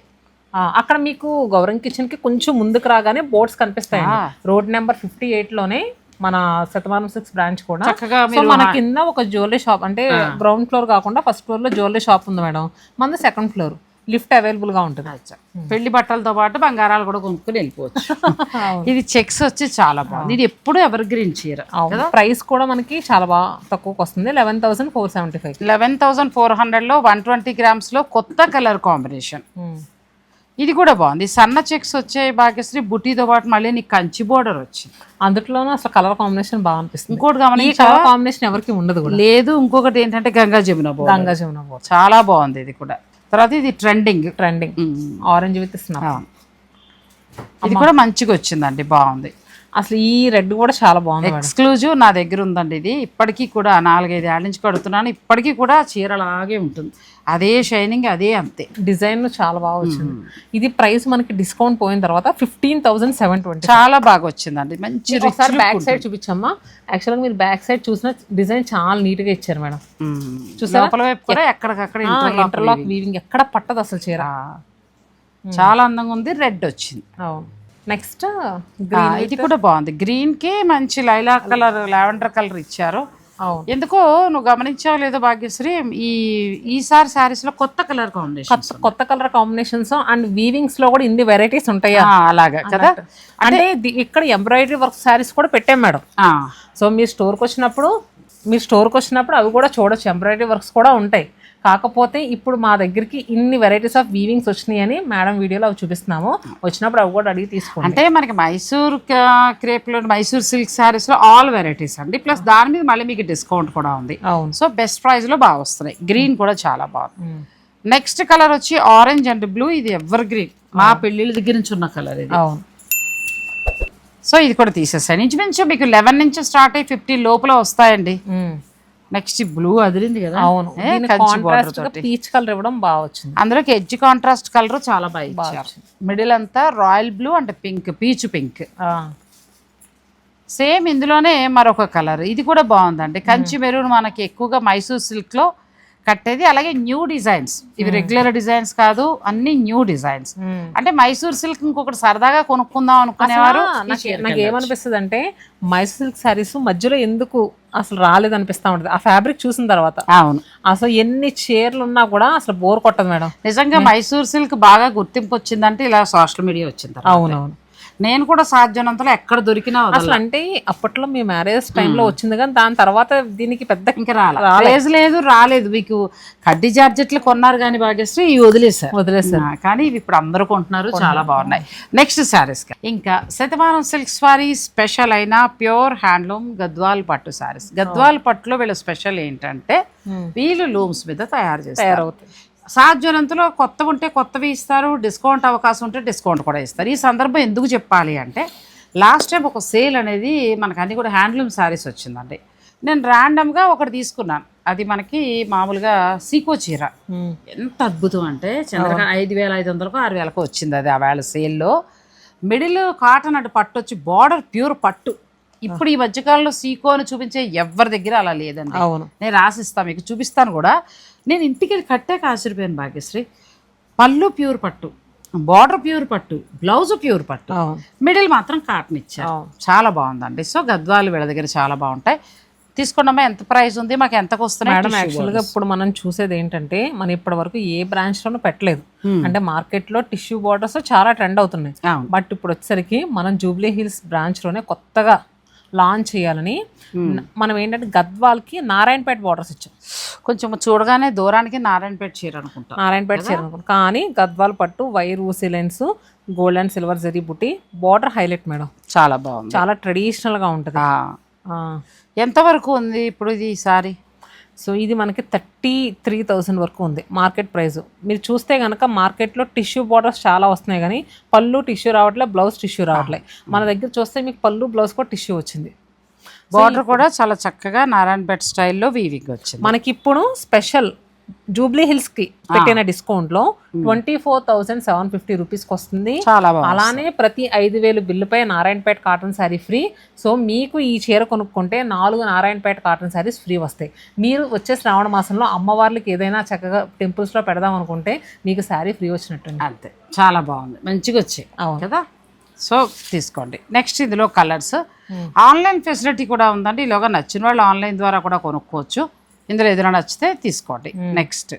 అక్కడ మీకు గౌరం కిచెన్ కి కొంచెం ముందుకు రాగానే బోర్డ్స్ కనిపిస్తాయి. రోడ్ నెంబర్ 58లోనే మన శతమానం సిల్క్స్ బ్రాంచ్ కూడా. మన కింద ఒక జ్యువెలరీ షాప్, అంటే గ్రౌండ్ ఫ్లోర్ కాకుండా ఫస్ట్ ఫ్లోర్ లో జ్యువెలరీ షాప్ ఉంది మేడం. మన సెకండ్ ఫ్లోర్ లిఫ్ట్ అవైలబుల్ గా ఉంటుంది. పెళ్లి బట్టలతో పాటు బంగారాలు కూడా కొనుక్కొని వెళ్ళిపోవచ్చు. ఇది చెక్స్ వచ్చి చాలా బాగుంది. ఇది ఎప్పుడు ఎవర్ గ్రీన్ చీర. ప్రైస్ కూడా మనకి చాలా బాగా తక్కువకి వస్తుంది. 11,475. 11,400లో 120 grams లో కొత్త కలర్ కాంబినేషన్. ఇది కూడా బాగుంది. సన్న చెక్స్ వచ్చాయి భాగ్యశ్రీ. బుటీతో పాటు మళ్ళీ నీకు కంచి బోర్డర్ వచ్చింది. అందులోనూ అసలు కలర్ కాంబినేషన్ బాగా అనిపిస్తుంది. ఇంకోటి గమనించి కలర్ కాంబినేషన్ ఎవరికి ఉండదు లేదు. ఇంకొకటి ఏంటంటే గంగా జమున బోర్డర్ చాలా బాగుంది. ఇది కూడా. తర్వాత ఇది ట్రెండింగ్ ఆరెంజ్ విత్ స్నఫ్. ఇది కూడా మంచిగా వచ్చిందండి, బాగుంది. అసలు ఈ రెడ్ కూడా చాలా బాగుంది. ఎక్స్క్లూజివ్ నా దగ్గర ఉందండి. ఇది ఇప్పటికీ కూడా 4-5 ఏళ్ళ నుంచి కడుతున్నాను. ఇప్పటికీ కూడా చీర అలాగే ఉంటుంది, అదే షైనింగ్, అదే అంతే. డిజైన్ చాలా బాగా వచ్చింది. ఇది ప్రైస్ మనకి డిస్కౌంట్ పోయిన తర్వాత 15,720. చాలా బాగా వచ్చిందండి. మంచి బ్యాక్ సైడ్ చూపించమ్మా. యాక్చువల్గా మీరు బ్యాక్ సైడ్ చూసిన డిజైన్ చాలా నీట్ గా ఇచ్చారు మేడం. చూసారా, ఎక్కడికక్కడ ఇంటర్లాక్ వీవింగ్ ఎక్కడ పట్టదు అసలు చీర. చాలా అందంగా ఉంది. రెడ్ వచ్చింది. అవును. నెక్స్ట్ ఇది కూడా బాగుంది. గ్రీన్ కి మంచి లైలాక్ కలర్, లావెండర్ కలర్ ఇచ్చారు. ఎందుకో నువ్వు గమనించావు లేదో భాగ్యశ్రీ, ఈసారి శారీస్ లో కొత్త కలర్ కాంబినేషన్స్ అండ్ వీవింగ్స్ లో కూడా ఇన్ని వెరైటీస్ ఉంటాయా అలాగా కదా. అంటే ఇక్కడ ఎంబ్రాయిడరీ వర్క్ శారీస్ కూడా పెట్టాం మేడం. సో మీరు స్టోర్కి వచ్చినప్పుడు అవి కూడా చూడొచ్చు. ఎంబ్రాయిడరీ వర్క్స్ కూడా ఉంటాయి. కాకపోతే ఇప్పుడు మా దగ్గరికి ఇన్ని వెరైటీస్ ఆఫ్ వీవింగ్స్ వచ్చినాయి అని మేడం వీడియోలో అవి చూపిస్తున్నాము. వచ్చినప్పుడు అవి కూడా అడిగి తీసుకోండి. అంటే మనకి మైసూర్ క్రేప్లో, మైసూర్ సిల్క్ శారీస్ లో ఆల్ వెరైటీస్ అండి. ప్లస్ దాని మీద మళ్ళీ మీకు డిస్కౌంట్ కూడా ఉంది. సో బెస్ట్ ప్రైస్ లో బాగా వస్తున్నాయి. గ్రీన్ కూడా చాలా బాగుంది. నెక్స్ట్ కలర్ వచ్చి ఆరెంజ్ అండ్ బ్లూ. ఇది ఎవర్ గ్రీన్, మా పెళ్లిళ్ళ దగ్గర నుంచి ఉన్న కలర్ ఇది. సో ఇది కూడా తీసేసాను. ఇంచుమించు మీకు 11 నుంచి స్టార్ట్ అయ్యి 50 లోపల వస్తాయండి. నెక్స్ట్ బ్లూ అదిరింది కదా. అవును, కాంట్రాస్ట్ గా పీచ్ కలర్ ఇవ్వడం బాగా వచ్చింది. అందులోకి ఎడ్జ్ కాంట్రాస్ట్ కలర్ చాలా బాగా ఇచ్చారు. మిడిల్ అంతా రాయల్ బ్లూ అంటే పింక్, పీచ్ పింక్. సేమ్ ఇందులోనే మరొక కలర్, ఇది కూడా బాగుందండి. కంచి మెరూన్ మనకి ఎక్కువగా మైసూర్ సిల్క్ లో కట్టేది. అలాగే న్యూ డిజైన్స్, ఇవి రెగ్యులర్ డిజైన్స్ కాదు, అన్ని న్యూ డిజైన్స్. అంటే మైసూర్ సిల్క్ ఇంకొకటి సరదాగా కొనుక్కుందాం అనుకునేవారు. నాకు ఏమనిపిస్తుంది అంటే మైసూర్ సిల్క్ శారీస్ మధ్యలో ఎందుకు అసలు రాలేదు అనిపిస్తా ఉంటుంది ఆ ఫ్యాబ్రిక్ చూసిన తర్వాత. అవును, అసలు ఎన్ని చీరలు ఉన్నా కూడా అసలు బోర్ కొట్టదు మేడం. నిజంగా మైసూర్ సిల్క్ బాగా గుర్తింపు వచ్చిందంటే ఇలా సోషల్ మీడియా వచ్చింది. అవునవును, నేను కూడా సాధ్యనంతలో ఎక్కడ దొరికినా అసలు అంటే అప్పట్లో మీ మ్యారేజ్ టైంలో వచ్చింది కానీ దాని తర్వాత దీనికి పెద్ద ఇంకా రాలేదు. మీకు కడ్డీ జార్జెట్లు కొన్నారు కానీ భాగ్యశ్రీ ఇవి వదిలేసారు. కానీ ఇవి ఇప్పుడు అందరూ కొంటున్నారు, చాలా బాగున్నాయి. నెక్స్ట్ శారీస్ ఇంకా శతమానం సిల్క్స్ వారి స్పెషల్ అయిన ప్యూర్ హ్యాండ్లూమ్ గద్వాల్ పట్టు శారీస్. గద్వాల్ పట్టులో వీళ్ళ స్పెషల్ ఏంటంటే వీళ్ళు లూమ్స్ మీద తయారు చేస్తారు. సాధ్యనంతలో కొత్తవి ఉంటే కొత్తవి ఇస్తారు, డిస్కౌంట్ అవకాశం ఉంటే డిస్కౌంట్ కూడా ఇస్తారు. ఈ సందర్భం ఎందుకు చెప్పాలి అంటే లాస్ట్ టైం ఒక సేల్ అనేది మనకు అన్ని కూడా హ్యాండ్లూమ్ శారీస్ వచ్చిందండి. నేను ర్యాండమ్గా ఒకటి తీసుకున్నాను. అది మనకి మామూలుగా సీకో చీర, ఎంత అద్భుతం అంటే చంద్రగా 5,500కో 6,000కో వచ్చింది అది ఆ వేళ సేల్లో. మిడిల్ కాటన్ అటు పట్టు వచ్చి బార్డర్ ప్యూర్ పట్టు. ఇప్పుడు ఈ మధ్యకాలంలో సీకోని చూపించే ఎవరి దగ్గర అలా లేదండి. నేను రాసిస్తాను, మీకు చూపిస్తాను కూడా. నేను ఇంటికి వెళ్ళి కట్టాక ఆశ్చర్యపోయాను భాగ్యశ్రీ. పళ్ళు ప్యూర్ పట్టు, బార్డర్ ప్యూర్ పట్టు, బ్లౌజ్ ప్యూర్ పట్టు, మిడిల్ మాత్రం కాటన్ ఇచ్చారు. చాలా బాగుందండి. సో గద్వాలు వీళ్ళ దగ్గర చాలా బాగుంటాయి. తీసుకున్నామా, ఎంత ప్రైస్ ఉంది, మాకు ఎంతకు వస్తున్నాయి? మేడం యాక్చువల్గా ఇప్పుడు మనం చూసేది ఏంటంటే మనం ఇప్పటి వరకు ఏ బ్రాంచ్ లోనూ పెట్టలేదు. అంటే మార్కెట్ లో టిష్యూ బార్డర్స్ చాలా ట్రెండ్ అవుతున్నాయి. బట్ ఇప్పుడు వచ్చేసరికి మనం జూబ్లీ హిల్స్ బ్రాంచ్ లోనే కొత్తగా లాంచ్ చేయాలని మనం ఏంటంటే గద్వాల్కి నారాయణపేట బార్డర్స్ ఇచ్చాం. కొంచెం చూడగానే దూరానికి నారాయణపేట చీర అనుకుంటాం, కానీ గద్వాల్ పట్టు వైర్ ఊసిలెన్స్ గోల్డ్ అండ్ సిల్వర్ జరీ బుట్టి బార్డర్ హైలైట్ మేడం. చాలా బాగుంది, చాలా ట్రెడిషనల్ గా ఉంటుంది. ఎంతవరకు ఉంది ఇప్పుడు ఇది సారీ? సో ఇది మనకి 33,000 వరకు ఉంది మార్కెట్ ప్రైస్. మీరు చూస్తే కనుక మార్కెట్లో టిష్యూ బార్డర్స్ చాలా వస్తున్నాయి కానీ పళ్ళు టిష్యూ రావట్లేదు, బ్లౌజ్ టిష్యూ రావట్లేదు. మన దగ్గర చూస్తే మీకు పళ్ళు బ్లౌజ్ కూడా టిష్యూ వచ్చింది. బార్డర్ కూడా చాలా చక్కగా నారాయణపేట స్టైల్లో వీవింగ్ వచ్చింది. మనకి ఇప్పుడు స్పెషల్ జూబ్లీ హిల్స్ కి పెట్టిన డిస్కౌంట్ లో 24,750 రూపీస్కి వస్తుంది. అలానే ప్రతి 5,000 బిల్లుపై Narayanpet cotton sari free. So మీకు ఈ చీర కొనుక్కుంటే 4 నారాయణపేట కాటన్ శారీస్ ఫ్రీ వస్తాయి. మీరు వచ్చే శ్రావణ మాసంలో అమ్మవార్లకి ఏదైనా చక్కగా టెంపుల్స్ లో పెడదాం అనుకుంటే మీకు శారీ ఫ్రీ వచ్చినట్టు. అంతే, చాలా బాగుంది, మంచిగా వచ్చాయి కదా. సో తీసుకోండి. నెక్స్ట్ ఇందులో కలర్స్, ఆన్లైన్ ఫెసిలిటీ కూడా ఉందండి. ఇలాగా నచ్చిన వాళ్ళు ఆన్లైన్ ద్వారా కూడా కొనుక్కోవచ్చు. ఇందులో ఏదైనా నచ్చితే తీసుకోండి. నెక్స్ట్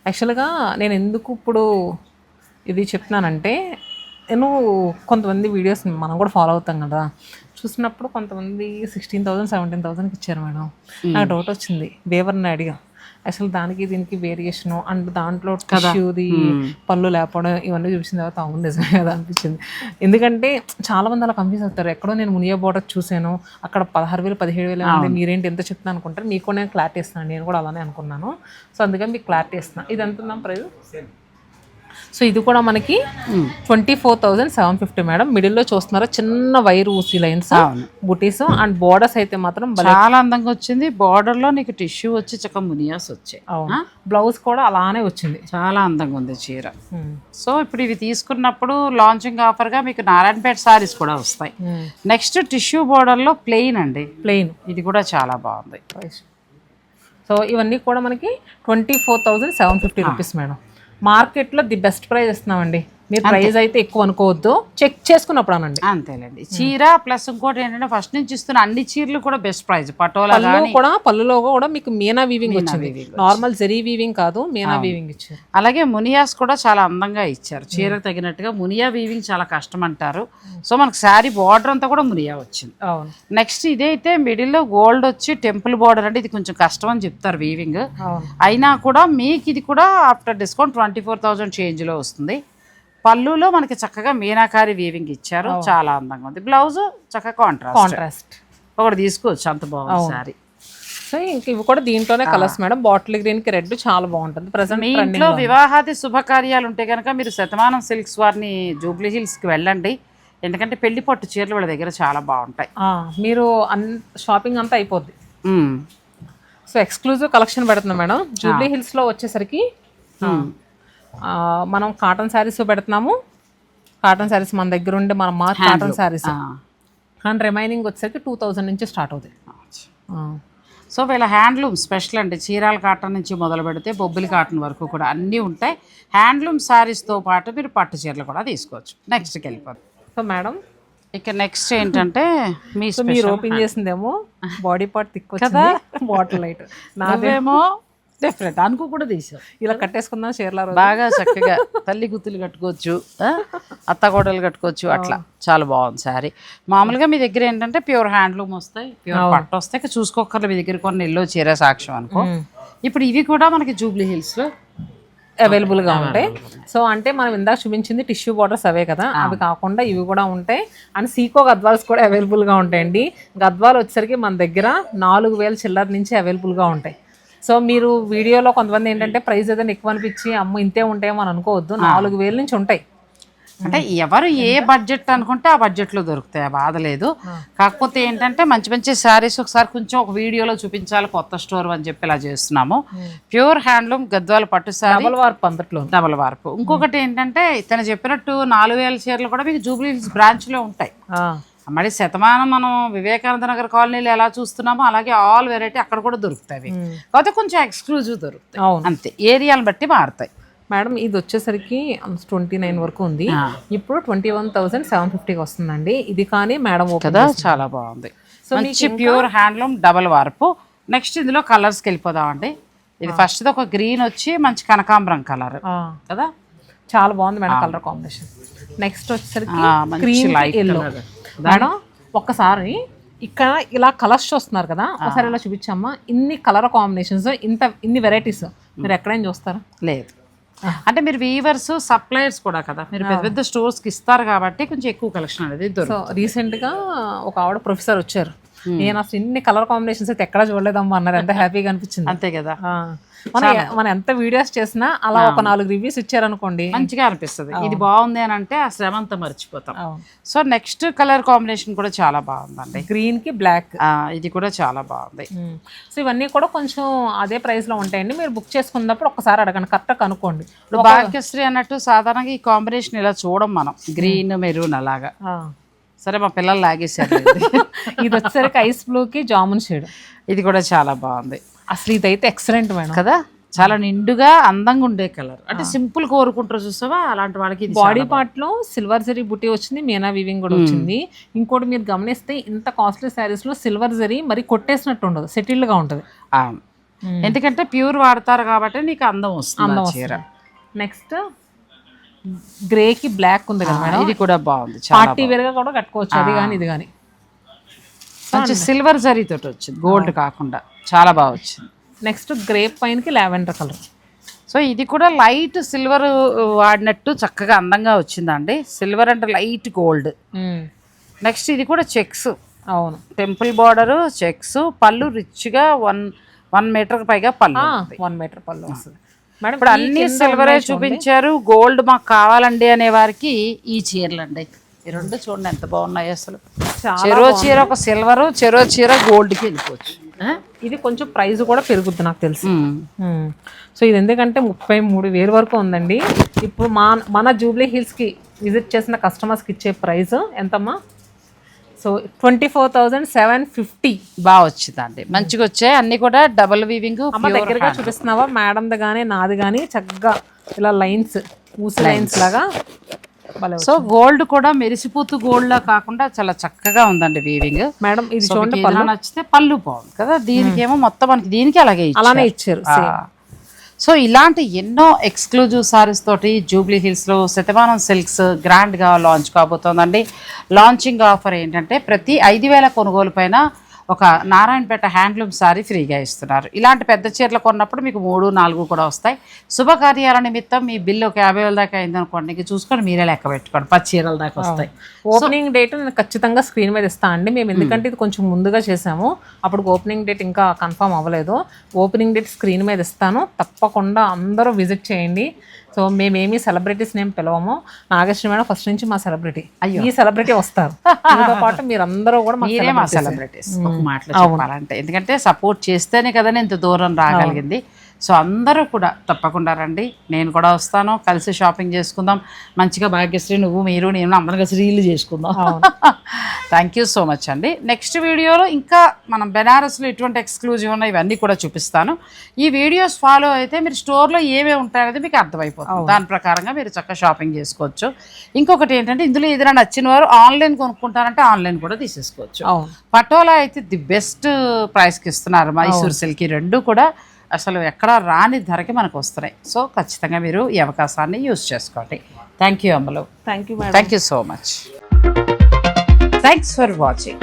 యాక్చువల్గా నేను ఎందుకు ఇప్పుడు ఇది చెప్తున్నానంటే నేను కొంతమంది వీడియోస్ మనం కూడా ఫాలో అవుతాం కదా, చూసినప్పుడు కొంతమంది 16,000 17,000కి ఇచ్చారు మేడం. నాకు డౌట్ వచ్చింది, వేవర్ని అడిగా అసలు దానికి దీనికి వేరియేషను అండ్ దాంట్లో టిష్యూది పళ్ళు లేకపోవడం ఇవన్నీ చూసిన తర్వాత అవును నిజమే కదా అనిపించింది. ఎందుకంటే చాలా మంది అలా కన్ఫ్యూజ్ అవుతారు. ఎక్కడో నేను మునియా బోర్డర్ చూసాను, అక్కడ 16,000 17,000 ఉంది, మీరేంటి ఎంత చెప్తాను అనుకుంటారు. మీకు కూడా నేను క్లారిటీ ఇస్తున్నాను, నేను కూడా అలానే అనుకున్నాను. సో అందుకని మీకు క్లారిటీ ఇస్తున్నాను. ఇది ఎంత ఉందా ప్రైస్? సో ఇది కూడా మనకి 24,750 మేడం. మిడిల్లో చూస్తున్నారా చిన్న wire ఊసి lines buttis and borders అయితే మాత్రం చాలా అందంగా వచ్చింది. బార్డర్ లో నీకు టిష్యూ వచ్చి చక్కగా మునియాస్ వచ్చాయి. బ్లౌజ్ కూడా అలానే వచ్చింది, చాలా అందంగా ఉంది చీర. సో ఇప్పుడు ఇవి తీసుకున్నప్పుడు లాంచింగ్ ఆఫర్ గా మీకు నారాయణపేట సారీస్ కూడా వస్తాయి. నెక్స్ట్ టిష్యూ బోర్డర్ లో ప్లెయిన్ అండి, ప్లెయిన్ ఇది కూడా చాలా బాగుంది. సో ఇవన్నీ కూడా మనకి 24,750 రూపీస్ మేడం. మార్కెట్లో ది బెస్ట్ ప్రైస్ ఇస్తున్నామండి. మీరు ప్రైస్ అయితే ఎక్కువ అనుకోవద్దు, చెక్ చేసుకున్నప్పుడు అనండి. అంతేలేండి. చీర ప్లస్ ఇంకోటి ఏంటంటే ఫస్ట్ నుంచి ఇస్తున్న అన్ని చీరలు కూడా బెస్ట్ ప్రైస్. పటోలా కూడా పళ్ళులో కూడా మీకు మీనా వీవింగ్ వచ్చింది, నార్మల్ జరీ వీవింగ్ కాదు, మీనా వీవింగ్ ఇచ్చారు. అలాగే మునియాస్ కూడా చాలా అందంగా ఇచ్చారు. చీరకు తగినట్టుగా మునియా వీవింగ్ చాలా కష్టం అంటారు. సో మనకు శారీ బార్డర్ అంతా కూడా మునియా వచ్చింది. నెక్స్ట్ ఇదైతే మిడిల్ లో గోల్డ్ వచ్చి టెంపుల్ బార్డర్ అంటే ఇది కొంచెం కష్టం అని చెప్తారు వీవింగ్. అయినా కూడా మీకు ఇది కూడా ఆఫ్టర్ డిస్కౌంట్ 24,000 చేంజ్ లో వస్తుంది. పళ్ళులో మనకి చక్కగా మీనాకారి వీవింగ్ ఇచ్చారు, చాలా అందంగా ఉంది. బ్లౌజ్ చక్కగా కాంట్రాస్ట్ ఒకటి తీసుకోవచ్చు, అంత బాగుంది శారీ. సో ఇంక ఇవి కూడా దీంట్లోనే కలర్స్ మేడం. బాటిల్ గ్రీన్ కి రెడ్ చాలా బాగుంటుంది. ప్రజెంట్ మీ ఇంట్లో వివాహాది శుభకార్యాలు ఉంటే కనుక మీరు శతమానం సిల్క్స్ వారిని జూబ్లీ హిల్స్ కి వెళ్ళండి. ఎందుకంటే పెళ్లి పట్టు చీరలు వాళ్ళ దగ్గర చాలా బాగుంటాయి. మీరు షాపింగ్ అంతా అయిపోద్ది. సో ఎక్స్క్లూజివ్ కలెక్షన్ పెడుతున్నాం మేడం. జూబ్లీ హిల్స్లో వచ్చేసరికి మనం కాటన్ శారీస్ పెడుతున్నాము. కాటన్ శారీస్ మన దగ్గర ఉండే మన mark cotton saris and remaining వచ్చేసరికి 2000 నుంచి స్టార్ట్ అవుతాయి. సో వీళ్ళ హ్యాండ్లూమ్ స్పెషల్ అండి. చీరాల కాటన్ నుంచి మొదలు పెడితే బొబ్బిలి కాటన్ వరకు కూడా అన్నీ ఉంటాయి. హ్యాండ్లూమ్ శారీస్తో పాటు మీరు పట్టు చీరలు కూడా తీసుకోవచ్చు. నెక్స్ట్కి వెళ్ళిపోతుంది. సో మేడం ఇక నెక్స్ట్ ఏంటంటే మీరు ఓపెన్ చేసిందేమో బాడీ పార్ట్ తిక్కు కదా, బాటిల్ లైట్. నాదేమో డిఫరెంట్ అనుకో కూడా తీసావు. ఇలా కట్టేసుకుందాం చీరల బాగా చక్కగా తల్లి గుత్తులు కట్టుకోవచ్చు, అత్తగోడలు కట్టుకోవచ్చు, అట్లా చాలా బాగుంది శారీ. మామూలుగా మీ దగ్గర ఏంటంటే ప్యూర్ హ్యాండ్లూమ్ వస్తాయి, ప్యూర్ పట్టు వస్తాయి, చూసుకోకర్లు మీ దగ్గర కొన్ని ఎల్లో చీర సాక్ష్యం అనుకో. ఇప్పుడు ఇవి కూడా మనకి జూబ్లీ హిల్స్లో అవైలబుల్గా ఉంటాయి. సో అంటే మనం ఇందాక చూపించింది టిష్యూ బార్డర్స్ అవే కదా, అవి కాకుండా ఇవి కూడా ఉంటాయి. అండ్ సీకో గద్వాల్స్ కూడా అవైలబుల్గా ఉంటాయండి. గద్వాలు వచ్చేసరికి మన దగ్గర 4000 చిల్లర నుంచి అవైలబుల్గా ఉంటాయి. సో మీరు వీడియోలో కొంతమంది ఏంటంటే ప్రైస్ ఏదైనా ఎక్కువ అనిపించి అమ్మ ఇంతే ఉంటాయేమో అని అనుకోవద్దు, 4000 నుంచి ఉంటాయి. అంటే ఎవరు ఏ బడ్జెట్ అనుకుంటే ఆ బడ్జెట్లో దొరుకుతాయి, ఆ బాధ లేదు. కాకపోతే ఏంటంటే మంచి మంచి శారీస్ ఒకసారి కొంచెం ఒక వీడియోలో చూపించాలి, కొత్త స్టోర్ అని చెప్పి ఇలా చేస్తున్నాము. ప్యూర్ హ్యాండ్లూమ్ గద్వాల పట్టు శారీ డబల్ వార్పు. ఇంకొకటి ఏంటంటే ఇతను చెప్పినట్టు 4000 చీరలు కూడా మీకు జూబ్లీ హిల్స్ బ్రాంచ్లో ఉంటాయి. మరి శతమానం మనం వివేకానంద నగర్ కాలనీలో ఎలా చూస్తున్నామో అలాగే ఆల్ వెరైటీ అక్కడ కూడా దొరుకుతాయి. కాకపోతే కొంచెం ఎక్స్క్లూజివ్ దొరుకుతాయి అంతే, ఏరియాలను బట్టి మారుతాయి. మేడం ఇది వచ్చేసరికి 29 వరకు ఉంది, ఇప్పుడు 21,750కి వస్తుందండి. ఇది కానీ మేడం కదా చాలా బాగుంది. సో మంచి ప్యూర్ హ్యాండ్లూమ్ డబల్ వార్పు. నెక్స్ట్ ఇందులో కలర్స్కి వెళ్ళిపోదామండి. ఇది ఫస్ట్ ఒక గ్రీన్ వచ్చి మంచి కనకాంబరం కలర్ కదా, చాలా బాగుంది మేడం కలర్ కాంబినేషన్. నెక్స్ట్ వచ్చేసరికి క్రీమ్ ఎల్లో. మేడం ఒక్కసారి ఇక్కడ ఇలా కలర్స్ చూస్తున్నారు కదా, ఒకసారి ఇలా చూపించమ్మా. ఇన్ని కలర్ కాంబినేషన్స్, ఇన్ని వెరైటీస్ మీరు ఎక్కడైనా చూస్తారా? లేదు. అంటే మీరు వీవర్స్ సప్లయర్స్ కూడా కదా, మీరు పెద్ద పెద్ద స్టోర్స్కి ఇస్తారు కాబట్టి కొంచెం ఎక్కువ కలెక్షన్ అనేది దొరుకుతుంది. సో రీసెంట్గా ఒక ఆవిడ ప్రొఫెసర్ వచ్చారు, నేను అసలు ఇన్ని కలర్ కాంబినేషన్స్ అయితే ఎక్కడ చూడలేదమ్మా అన్నారు. ఎంత హ్యాపీగా అనిపించింది. అంతే కదా, మనం ఎంత వీడియోస్ చేసినా అలా ఒక 4 రివ్యూస్ ఇచ్చారనుకోండి మంచిగా అనిపిస్తుంది. ఇది బాగుంది అని అంటే ఆ శ్రమ అంతా మర్చిపోతాం. సో నెక్స్ట్ కలర్ కాంబినేషన్ కూడా చాలా బాగుందండి, గ్రీన్ కి బ్లాక్. ఇది కూడా చాలా బాగుంది. సో ఇవన్నీ కూడా కొంచెం అదే ప్రైస్ లో ఉంటాయండి. మీరు బుక్ చేసుకున్నప్పుడు ఒకసారి అడగండి, కరెక్ట్ కనుక్కోండి. ఇప్పుడు భాగ్యశ్రీ అన్నట్టు సాధారణంగా ఈ కాంబినేషన్ ఇలా చూడం మనం, గ్రీన్ మెరూన్ అలాగా. సరే మా పిల్లలు లాగేశారు. ఇది వచ్చేసరికి ఐస్ బ్లూ కి జామున్ షేడ్. ఇది కూడా చాలా బాగుంది. అసలు ఇదైతే ఎక్సలెంట్ మేడం కదా, చాలా నిండుగా అందంగా ఉండే కలర్. అంటే సింపుల్ కోరుకుంటారు చూసావా, అలాంటి వాళ్ళకి. బాడీ పార్ట్ లో సిల్వర్ జరీ బుటీ వచ్చింది, మీనా వీవింగ్ కూడా వచ్చింది. ఇంకోటి మీరు గమనిస్తే ఇంత కాస్ట్లీ శారీస్ లో సిల్వర్ జరీ మరి కొట్టేసినట్టు ఉండదు, సెటిల్డ్ గా ఉంటది. ఎందుకంటే ప్యూర్ వాడతారు కాబట్టి నీకు అందం వస్తుంది. నెక్స్ట్ గ్రే కి బ్లాక్ ఉంది కదా మేడం, ఇది కూడా బాగుంది. పార్టీ వేర్ గా కూడా కట్టుకోవచ్చు, అది కానీ ఇది కానీ. మంచి సిల్వర్ జరీ తోటి వచ్చింది, గోల్డ్ కాకుండా చాలా బాగా వచ్చింది. నెక్స్ట్ గ్రేప్ పైనకి లావెండర్ కలర్. సో ఇది కూడా లైట్ సిల్వర్ వాడినట్టు చక్కగా అందంగా వచ్చిందండి. సిల్వర్ అంటే లైట్ గోల్డ్. నెక్స్ట్ ఇది కూడా చెక్స్. అవును, టెంపుల్ బార్డర్ చెక్స్, పళ్ళు రిచ్గా 1 మీటర్ పైగా పళ్ళు, 1 మీటర్ పళ్ళు వస్తుంది. ఇప్పుడు అన్ని సిల్వరే చూపించారు, గోల్డ్ మాకు కావాలండి అనే వారికి ఈ చీరలు అండి. ఈ రెండు చూడండి ఎంత బాగున్నాయి అసలు. చెరో చీర ఒక సిల్వర్, చెరో చీర గోల్డ్కి వెళ్ళిపోవచ్చు. ఇది కొంచెం ప్రైస్ కూడా పెరుగుద్ది నాకు తెలిసి. సో ఇది ఎందుకంటే 33,000 వరకు ఉందండి. ఇప్పుడు మన జూబ్లీ హిల్స్కి విజిట్ చేసిన కస్టమర్స్కి ఇచ్చే ప్రైస్ ఎంతమ్మా? సో 24,750 బాగా వచ్చిందండి, మంచిగా వచ్చాయి అన్ని కూడా డబుల్ వీవింగ్. దగ్గరగా చూపిస్తున్నావా మేడంది కానీ నాది కానీ చక్కగా ఇలా లైన్స్, ఊసి లైన్స్ లాగా. సో గోల్డ్ కూడా మెరిసిపోతూ గోల్డ్ లా కాకుండా చాలా చక్కగా ఉందండి వీవింగ్. మేడం ఇది చూడండి, పళ్ళు నచ్చితే పళ్ళు బాగుంది కదా, దీనికి ఏమో మొత్తం మనకి దీనికి అలానే ఇచ్చారు. సో ఇలాంటి ఎన్నో ఎక్స్క్లూజివ్ సారీస్ తోటి జూబ్లీ హిల్స్లో శతమానం సిల్క్స్ గ్రాండ్గా లాంచ్ కాబోతోందండి. లాంచింగ్ ఆఫర్ ఏంటంటే ప్రతి 5,000 కొనుగోలు పైన ఒక నారాయణపేట హ్యాండ్లూమ్ సారీ ఫ్రీగా ఇస్తున్నారు. ఇలాంటి పెద్ద చీరలు కొన్నప్పుడు మీకు 3, 4 కూడా వస్తాయి. శుభకార్యాల నిమిత్తం మీ బిల్లు ఒక 50,000 దాకా అయిందనుకోండి, చూసుకొని మీరే లెక్క పెట్టుకోండి, 10 చీరల దాకా వస్తాయి. ఓపెనింగ్ డేట్ నేను ఖచ్చితంగా స్క్రీన్ మీద ఇస్తాను అండి మేము, ఎందుకంటే ఇది కొంచెం ముందుగా చేసాము, అప్పుడు ఓపెనింగ్ డేట్ ఇంకా కన్ఫర్మ్ అవ్వలేదు. ఓపెనింగ్ డేట్ స్క్రీన్ మీద ఇస్తాను, తప్పకుండా అందరూ విజిట్ చేయండి. సో మేమేమి సెలబ్రిటీస్ నేమ్ పిలవము. నాగశ్రీ మేడం ఫస్ట్ నుంచి మా సెలబ్రిటీ. అయ్యో. ఈ సెలబ్రిటీ వస్తారు, మీతో పాటు మీరందరూ కూడా మాకు మీరే మా సెలబ్రిటీస్ ఒక మాటలో చెప్పాలంటే. ఎందుకంటే సపోర్ట్ చేస్తేనే కదా ఇంత దూరం రాగలిగింది. సో అందరూ కూడా తప్పకుండా రండి, నేను కూడా వస్తాను, కలిసి షాపింగ్ చేసుకుందాం మంచిగా. భాగ్యశ్రీ నువ్వు మీరు నేను అందరం కలిసి రీల్ చేసుకుందాం. థ్యాంక్ యూ సో మచ్ అండి. నెక్స్ట్ వీడియోలో ఇంకా మనం బెనారస్లో ఎటువంటి ఎక్స్క్లూజివ్ ఉన్నాయి ఇవన్నీ కూడా చూపిస్తాను. ఈ వీడియోస్ ఫాలో అయితే మీరు స్టోర్లో ఏమేమి ఉంటాయనేది మీకు అర్థమైపోతుంది. దాని ప్రకారంగా మీరు చక్కగా షాపింగ్ చేసుకోవచ్చు. ఇంకొకటి ఏంటంటే ఇందులో ఏదైనా నచ్చిన వారు ఆన్లైన్ కొనుక్కుంటారంటే ఆన్లైన్ కూడా తీసేసుకోవచ్చు. పటోలా అయితే ది బెస్ట్ ప్రైస్కి ఇస్తున్నారు. మైసూర్ సిల్క్ రెండు కూడా అసలు ఎక్కడా రాని ధరకి మనకు వస్తున్నాయి. సో ఖచ్చితంగా మీరు ఈ అవకాశాన్ని యూజ్ చేసుకోండి. థ్యాంక్ యూ అమ్మలు. Thank you so much. Thanks for watching.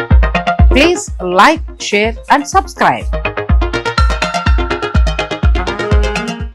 Please like, share and subscribe.